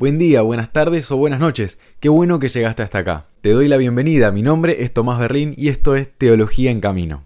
Buen día, buenas tardes o buenas noches. Qué bueno que llegaste hasta acá. Te doy la bienvenida, mi nombre es Tomás Berlín y esto es Teología en Camino.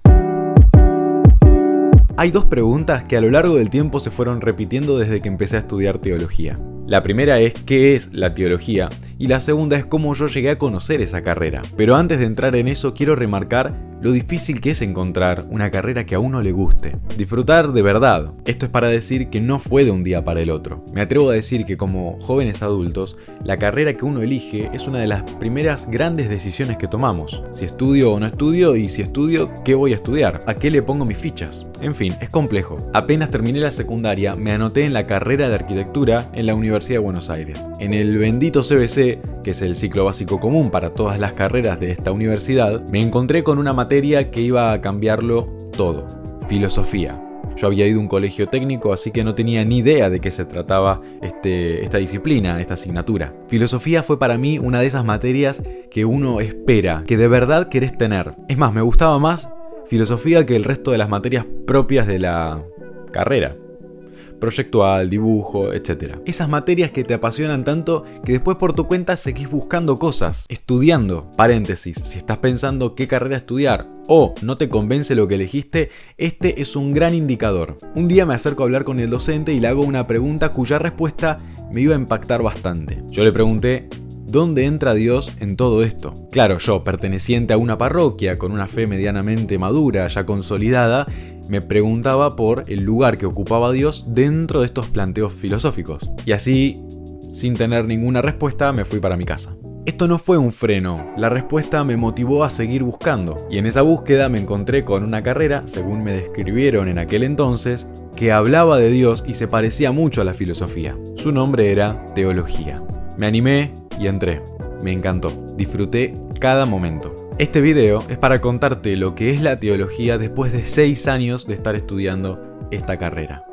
Hay dos preguntas que a lo largo del tiempo se fueron repitiendo desde que empecé a estudiar teología. La primera es ¿qué es la teología? Y la segunda es cómo yo llegué a conocer esa carrera. Pero antes de entrar en eso quiero remarcar lo difícil que es encontrar una carrera que a uno le guste. Disfrutar de verdad. Esto es para decir que no fue de un día para el otro. Me atrevo a decir que como jóvenes adultos, la carrera que uno elige es una de las primeras grandes decisiones que tomamos. Si estudio o no estudio, y si estudio, ¿qué voy a estudiar? ¿A qué le pongo mis fichas? En fin, es complejo. Apenas terminé la secundaria, me anoté en la carrera de arquitectura en la Universidad de Buenos Aires. En el bendito CBC, que es el ciclo básico común para todas las carreras de esta universidad, me encontré con una materia que iba a cambiarlo todo: filosofía. Yo había ido a un colegio técnico, así que no tenía ni idea de qué se trataba esta disciplina, esta asignatura. Filosofía fue para mí una de esas materias que uno espera, que de verdad querés tener. Es más, me gustaba más filosofía que el resto de las materias propias de la carrera. Proyectual, dibujo, etc. Esas materias que te apasionan tanto que después por tu cuenta seguís buscando cosas, estudiando. Paréntesis, si estás pensando qué carrera estudiar o no te convence lo que elegiste, este es un gran indicador. Un día me acerco a hablar con el docente y le hago una pregunta cuya respuesta me iba a impactar bastante. Yo le pregunté: ¿dónde entra Dios en todo esto? Claro, yo, perteneciente a una parroquia con una fe medianamente madura, ya consolidada, me preguntaba por el lugar que ocupaba Dios dentro de estos planteos filosóficos. Y así, sin tener ninguna respuesta, me fui para mi casa. Esto no fue un freno, la respuesta me motivó a seguir buscando. Y en esa búsqueda me encontré con una carrera, según me describieron en aquel entonces, que hablaba de Dios y se parecía mucho a la filosofía. Su nombre era teología. Me animé y entré. Me encantó. Disfruté cada momento. Este video es para contarte lo que es la teología después de 6 años de estar estudiando esta carrera.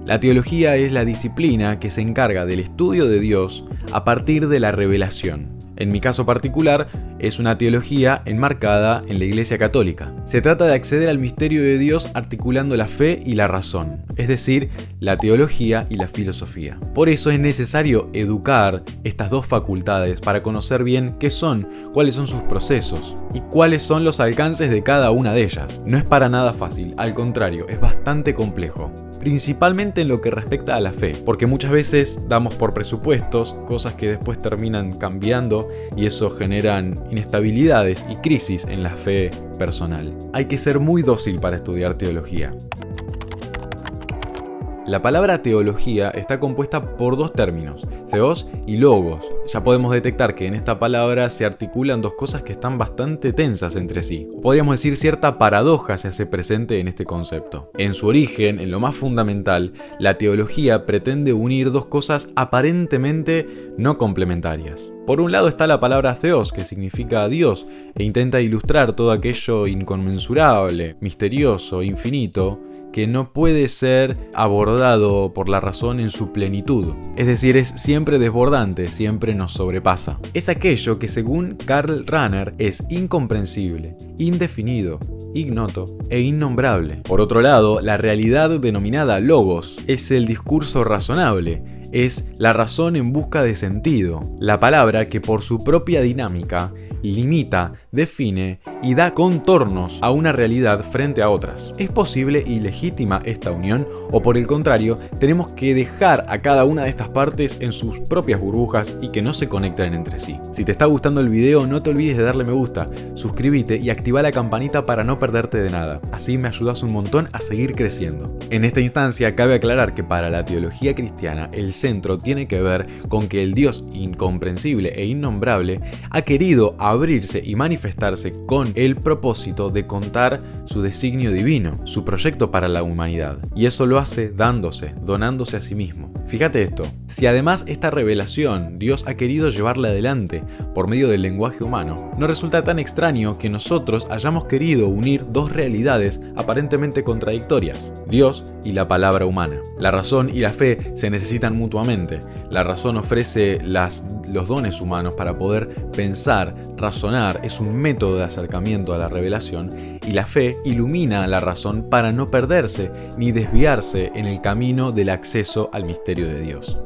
La teología es la disciplina que se encarga del estudio de Dios a partir de la revelación. En mi caso particular, es una teología enmarcada en la Iglesia Católica. Se trata de acceder al misterio de Dios articulando la fe y la razón, es decir, la teología y la filosofía. Por eso es necesario educar estas dos facultades para conocer bien qué son, cuáles son sus procesos y cuáles son los alcances de cada una de ellas. No es para nada fácil, al contrario, es bastante complejo. Principalmente en lo que respecta a la fe, porque muchas veces damos por presupuestos cosas que después terminan cambiando y eso generan inestabilidades y crisis en la fe personal. Hay que ser muy dócil para estudiar teología. La palabra teología está compuesta por dos términos, theos y logos. Ya podemos detectar que en esta palabra se articulan dos cosas que están bastante tensas entre sí. Podríamos decir cierta paradoja se hace presente en este concepto. En su origen, en lo más fundamental, la teología pretende unir dos cosas aparentemente no complementarias. Por un lado está la palabra theos, que significa Dios, e intenta ilustrar todo aquello inconmensurable, misterioso, infinito, que no puede ser abordado por la razón en su plenitud. Es decir, es siempre desbordante, siempre nos sobrepasa. Es aquello que según Karl Rahner es incomprensible, indefinido, ignoto e innombrable. Por otro lado, la realidad denominada logos es el discurso razonable, es la razón en busca de sentido, la palabra que por su propia dinámica limita, define y da contornos a una realidad frente a otras. ¿Es posible y legítima esta unión? ¿O por el contrario, tenemos que dejar a cada una de estas partes en sus propias burbujas y que no se conecten entre sí? Si te está gustando el video, no te olvides de darle me gusta, suscríbete y activa la campanita para no perderte de nada. Así me ayudas un montón a seguir creciendo. En esta instancia, cabe aclarar que para la teología cristiana, el centro tiene que ver con que el Dios incomprensible e innombrable ha querido abrirse y manifestarse con el propósito de contar su designio divino, su proyecto para la humanidad. Y eso lo hace donándose a sí mismo. Fíjate esto, si además esta revelación Dios ha querido llevarla adelante por medio del lenguaje humano, no resulta tan extraño que nosotros hayamos querido unir dos realidades aparentemente contradictorias, Dios y la palabra humana. La razón y la fe se necesitan mutuamente. La razón ofrece los dones humanos para poder pensar, razonar, es un método de acercamiento a la revelación, y la fe ilumina a la razón para no perderse ni desviarse en el camino del acceso al misterio de Dios.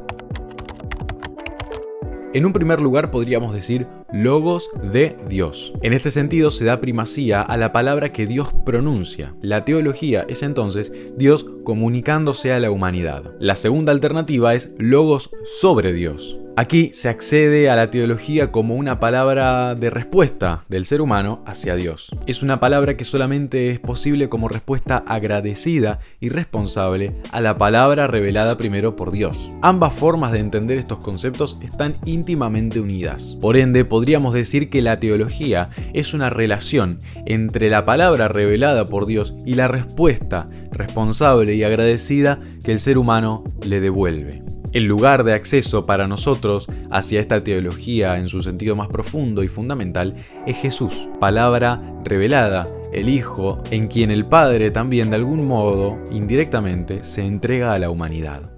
En un primer lugar podríamos decir logos de Dios. En este sentido se da primacía a la palabra que Dios pronuncia. La teología es entonces Dios comunicándose a la humanidad. La segunda alternativa es logos sobre Dios. Aquí se accede a la teología como una palabra de respuesta del ser humano hacia Dios. Es una palabra que solamente es posible como respuesta agradecida y responsable a la palabra revelada primero por Dios. Ambas formas de entender estos conceptos están íntimamente unidas. Por ende, podríamos decir que la teología es una relación entre la palabra revelada por Dios y la respuesta responsable y agradecida que el ser humano le devuelve. El lugar de acceso para nosotros hacia esta teología en su sentido más profundo y fundamental es Jesús, palabra revelada, el Hijo, en quien el Padre también de algún modo, indirectamente, se entrega a la humanidad.